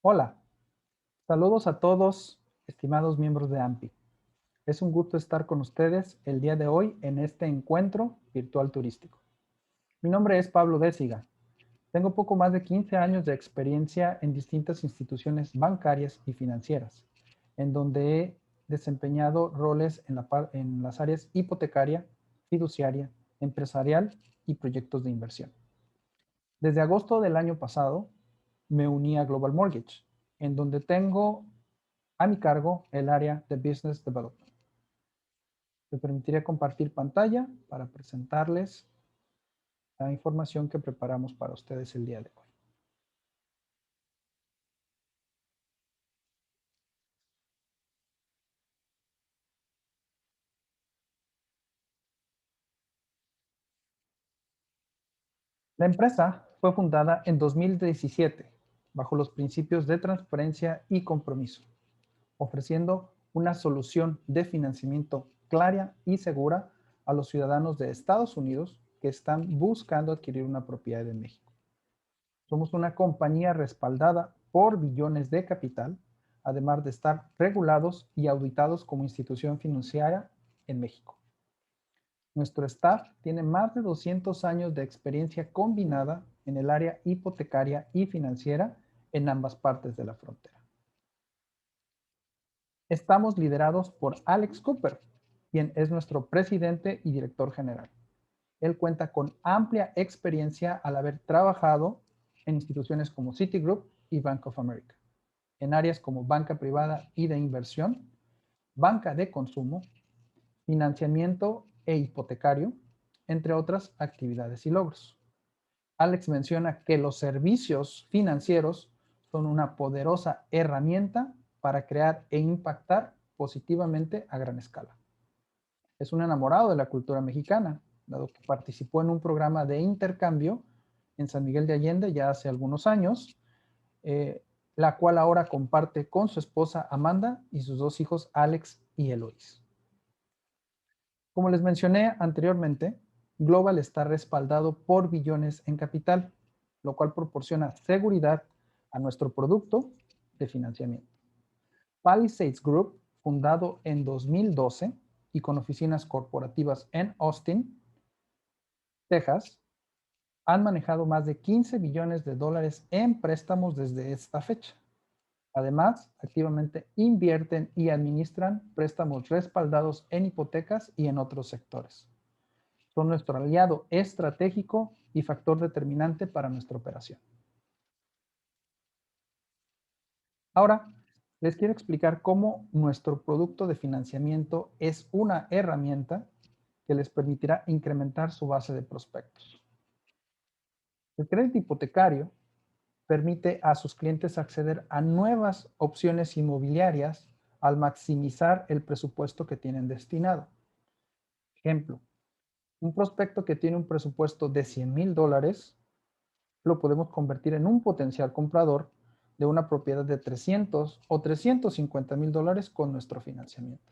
Hola, saludos a todos, estimados miembros de AMPI. Es un gusto estar con ustedes el día de hoy en este encuentro virtual turístico. Mi nombre es Pablo Déciga. Tengo poco más de 15 años de experiencia en distintas instituciones bancarias y financieras, en donde he desempeñado roles en las áreas hipotecaria, fiduciaria, empresarial y proyectos de inversión. Desde agosto del año pasado, me uní a Global Mortgage, en donde tengo a mi cargo el área de Business Development. Me permitiré compartir pantalla para presentarles la información que preparamos para ustedes el día de hoy. La empresa fue fundada en 2017 bajo los principios de transparencia y compromiso, ofreciendo una solución de financiamiento clara y segura a los ciudadanos de Estados Unidos que están buscando adquirir una propiedad en México. Somos una compañía respaldada por billones de capital, además de estar regulados y auditados como institución financiera en México. Nuestro staff tiene más de 200 años de experiencia combinada en el área hipotecaria y financiera en ambas partes de la frontera. Estamos liderados por Alex Cooper, quien es nuestro presidente y director general. Él cuenta con amplia experiencia al haber trabajado en instituciones como Citigroup y Bank of America, en áreas como banca privada y de inversión, banca de consumo, financiamiento e hipotecario, entre otras actividades y logros. Alex menciona que los servicios financieros son una poderosa herramienta para crear e impactar positivamente a gran escala. Es un enamorado de la cultura mexicana, dado que participó en un programa de intercambio en San Miguel de Allende ya hace algunos años, la cual ahora comparte con su esposa Amanda y sus dos hijos Alex y Eloís. Como les mencioné anteriormente, Global está respaldado por billones en capital, lo cual proporciona seguridad a nuestro producto de financiamiento. Palisades Group, fundado en 2012 y con oficinas corporativas en Austin, Texas, han manejado más de 15 billones de dólares en préstamos desde esta fecha. Además, activamente invierten y administran préstamos respaldados en hipotecas y en otros sectores. Son nuestro aliado estratégico y factor determinante para nuestra operación. Ahora, les quiero explicar cómo nuestro producto de financiamiento es una herramienta que les permitirá incrementar su base de prospectos. El crédito hipotecario permite a sus clientes acceder a nuevas opciones inmobiliarias al maximizar el presupuesto que tienen destinado. Ejemplo, un prospecto que tiene un presupuesto de $100,000 lo podemos convertir en un potencial comprador de una propiedad de 300 o $350,000 con nuestro financiamiento.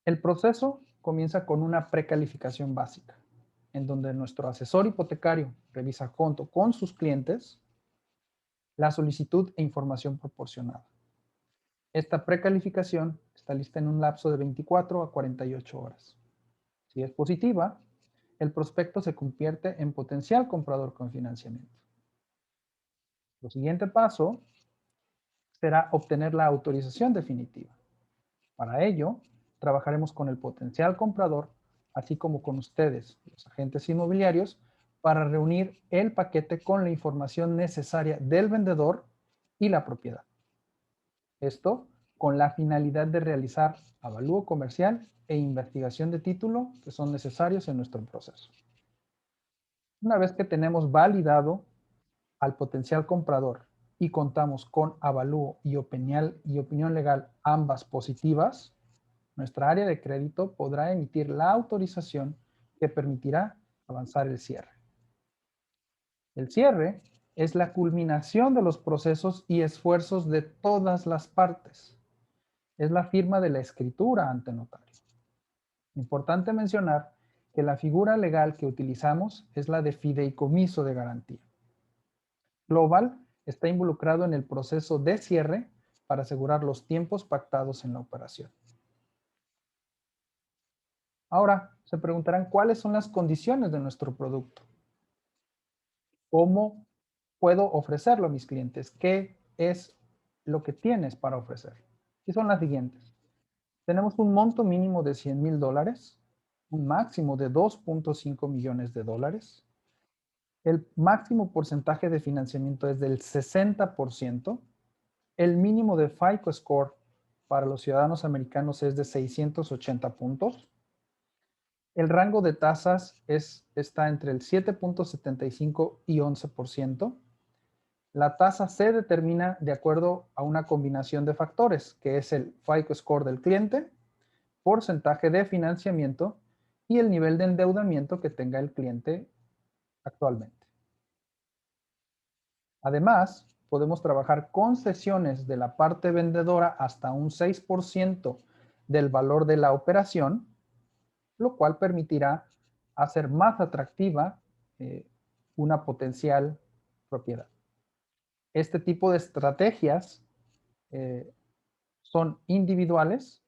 El proceso comienza con una precalificación básica, en donde nuestro asesor hipotecario revisa junto con sus clientes la solicitud e información proporcionada. Esta precalificación está lista en un lapso de 24 a 48 horas. Si es positiva, el prospecto se convierte en potencial comprador con financiamiento. El siguiente paso será obtener la autorización definitiva. Para ello, trabajaremos con el potencial comprador, así como con ustedes, los agentes inmobiliarios, para reunir el paquete con la información necesaria del vendedor y la propiedad. Esto con la finalidad de realizar avalúo comercial e investigación de título que son necesarios en nuestro proceso. Una vez que tenemos validado al potencial comprador y contamos con avalúo y opinión legal ambas positivas, nuestra área de crédito podrá emitir la autorización que permitirá avanzar el cierre. El cierre es la culminación de los procesos y esfuerzos de todas las partes. Es la firma de la escritura ante notario. Importante mencionar que la figura legal que utilizamos es la de fideicomiso de garantía. Global está involucrado en el proceso de cierre para asegurar los tiempos pactados en la operación. Ahora, se preguntarán cuáles son las condiciones de nuestro producto. ¿Cómo puedo ofrecerlo a mis clientes? ¿Qué es lo que tienes para ofrecer? Y son las siguientes. Tenemos un monto mínimo de $100,000, un máximo de 2.5 millones de dólares. El máximo porcentaje de financiamiento es del 60%. El mínimo de FICO Score para los ciudadanos americanos es de 680 puntos. El rango de tasas está entre el 7.75 y 11%. La tasa se determina de acuerdo a una combinación de factores, que es el FICO Score del cliente, porcentaje de financiamiento y el nivel de endeudamiento que tenga el cliente actualmente. Además, podemos trabajar concesiones de la parte vendedora hasta un 6% del valor de la operación, lo cual permitirá hacer más atractiva una potencial propiedad. Este tipo de estrategias son individuales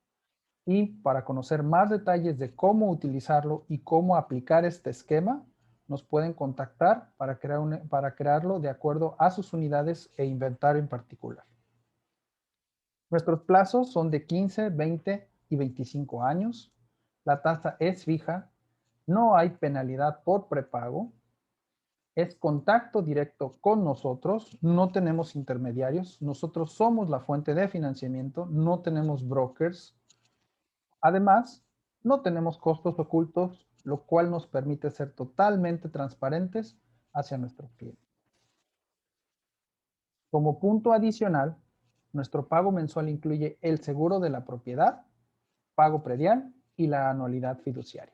y para conocer más detalles de cómo utilizarlo y cómo aplicar este esquema, nos pueden contactar para crearlo de acuerdo a sus unidades e inventario en particular. Nuestros plazos son de 15, 20 y 25 años. La tasa es fija. No hay penalidad por prepago. Es contacto directo con nosotros. No tenemos intermediarios. Nosotros somos la fuente de financiamiento. No tenemos brokers. Además, no tenemos costos ocultos, lo cual nos permite ser totalmente transparentes hacia nuestros clientes. Como punto adicional, nuestro pago mensual incluye el seguro de la propiedad, pago predial y la anualidad fiduciaria.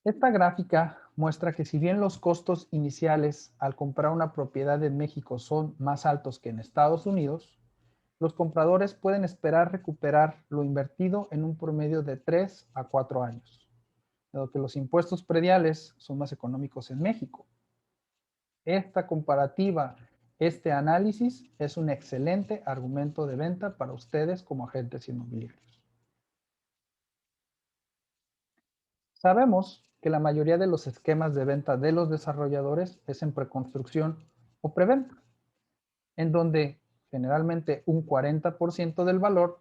Esta gráfica muestra que si bien los costos iniciales al comprar una propiedad en México son más altos que en Estados Unidos, los compradores pueden esperar recuperar lo invertido en un promedio de 3 a 4 años, dado que los impuestos prediales son más económicos en México. Esta comparativa, este análisis es un excelente argumento de venta para ustedes como agentes inmobiliarios. Sabemos que la mayoría de los esquemas de venta de los desarrolladores es en preconstrucción o preventa, en donde generalmente un 40% del valor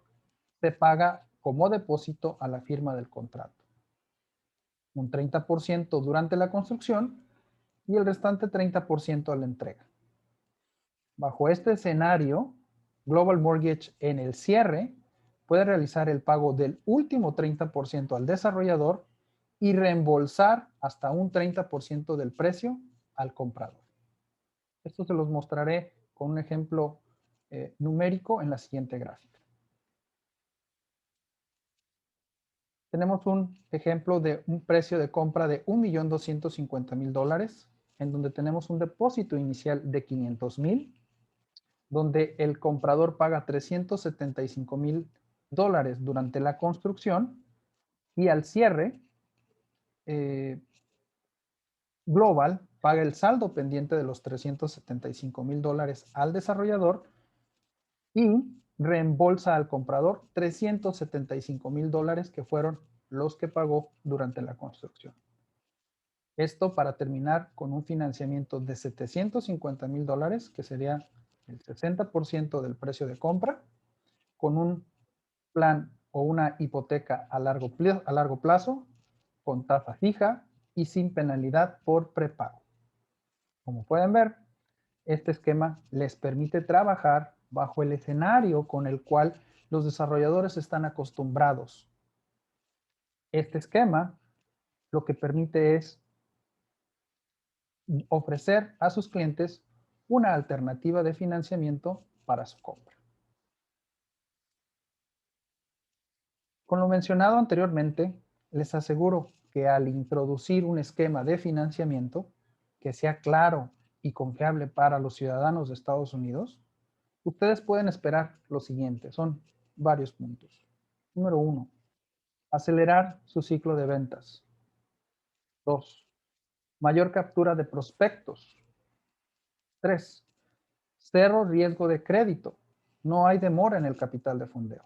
se paga como depósito a la firma del contrato, un 30% durante la construcción y el restante 30% a la entrega. Bajo este escenario, Global Mortgage en el cierre puede realizar el pago del último 30% al desarrollador y reembolsar hasta un 30% del precio al comprador. Esto se los mostraré con un ejemplo numérico en la siguiente gráfica. Tenemos un ejemplo de un precio de compra de $1,250,000, en donde tenemos un depósito inicial de $500,000, donde el comprador paga $375,000 durante la construcción y al cierre, Global paga el saldo pendiente de los $375,000 al desarrollador y reembolsa al comprador $375,000 que fueron los que pagó durante la construcción. Esto para terminar con un financiamiento de $750,000, que sería el 60% del precio de compra, con un plan o una hipoteca a largo plazo, con tasa fija y sin penalidad por prepago. Como pueden ver, este esquema les permite trabajar bajo el escenario con el cual los desarrolladores están acostumbrados. Este esquema lo que permite es ofrecer a sus clientes una alternativa de financiamiento para su compra. Con lo mencionado anteriormente, les aseguro que al introducir un esquema de financiamiento que sea claro y confiable para los ciudadanos de Estados Unidos, ustedes pueden esperar lo siguiente, son varios puntos. Número 1. Acelerar su ciclo de ventas. 2. Mayor captura de prospectos. 3. Cero riesgo de crédito. No hay demora en el capital de fondeo.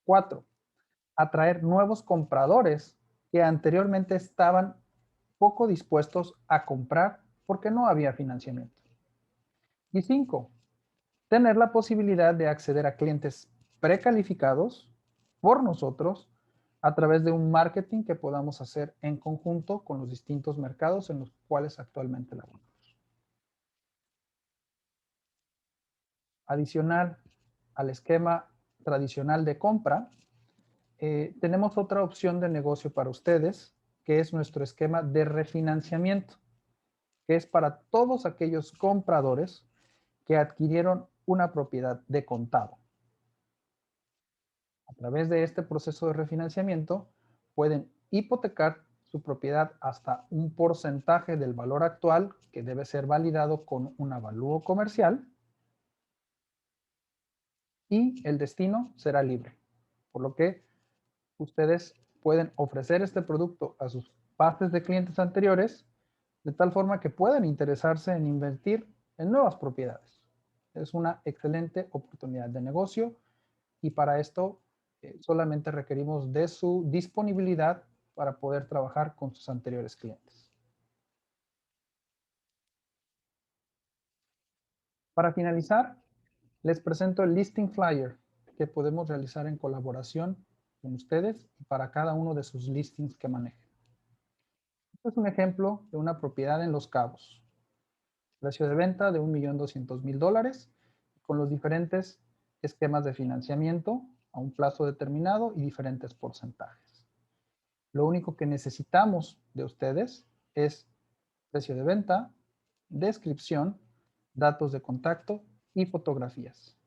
4. Atraer nuevos compradores que anteriormente estaban poco dispuestos a comprar porque no había financiamiento. Y 5. Tener la posibilidad de acceder a clientes precalificados por nosotros a través de un marketing que podamos hacer en conjunto con los distintos mercados en los cuales actualmente laboramos. Adicional al esquema tradicional de compra, tenemos otra opción de negocio para ustedes, que es nuestro esquema de refinanciamiento, que es para todos aquellos compradores que adquirieron una propiedad de contado. A través de este proceso de refinanciamiento, pueden hipotecar su propiedad hasta un porcentaje del valor actual que debe ser validado con un avalúo comercial y el destino será libre. Por lo que ustedes pueden ofrecer este producto a sus bases de clientes anteriores de tal forma que puedan interesarse en invertir en nuevas propiedades. Es una excelente oportunidad de negocio y para esto solamente requerimos de su disponibilidad para poder trabajar con sus anteriores clientes. Para finalizar, les presento el listing flyer que podemos realizar en colaboración con ustedes y para cada uno de sus listings que manejen. Este es un ejemplo de una propiedad en Los Cabos. Precio de venta de $1.200.000 con los diferentes esquemas de financiamiento a un plazo determinado y diferentes porcentajes. Lo único que necesitamos de ustedes es precio de venta, descripción, datos de contacto y fotografías.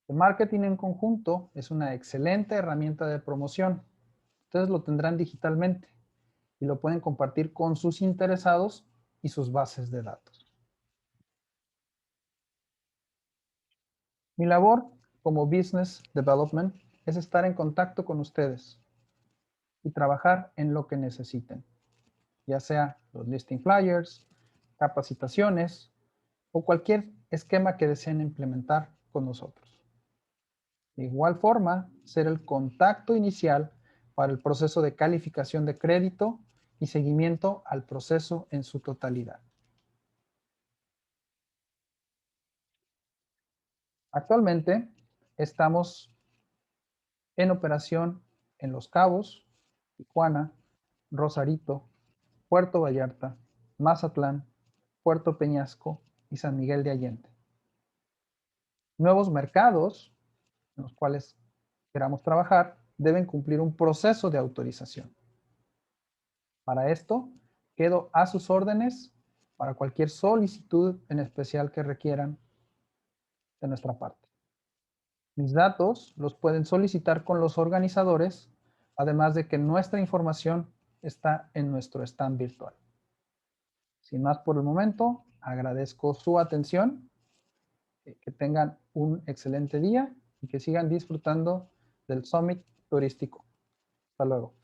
El marketing en conjunto es una excelente herramienta de promoción. Ustedes lo tendrán digitalmente y lo pueden compartir con sus interesados y sus bases de datos. Mi labor como Business Development es estar en contacto con ustedes y trabajar en lo que necesiten, ya sea los listing flyers, capacitaciones o cualquier esquema que deseen implementar con nosotros. De igual forma, ser el contacto inicial para el proceso de calificación de crédito y seguimiento al proceso en su totalidad. Actualmente estamos en operación en Los Cabos, Tijuana, Rosarito, Puerto Vallarta, Mazatlán, Puerto Peñasco y San Miguel de Allende. Nuevos mercados en los cuales queramos trabajar deben cumplir un proceso de autorización. Para esto, quedo a sus órdenes para cualquier solicitud en especial que requieran de nuestra parte. Mis datos los pueden solicitar con los organizadores, además de que nuestra información está en nuestro stand virtual. Sin más por el momento, agradezco su atención, que tengan un excelente día y que sigan disfrutando del Summit Turístico. Hasta luego.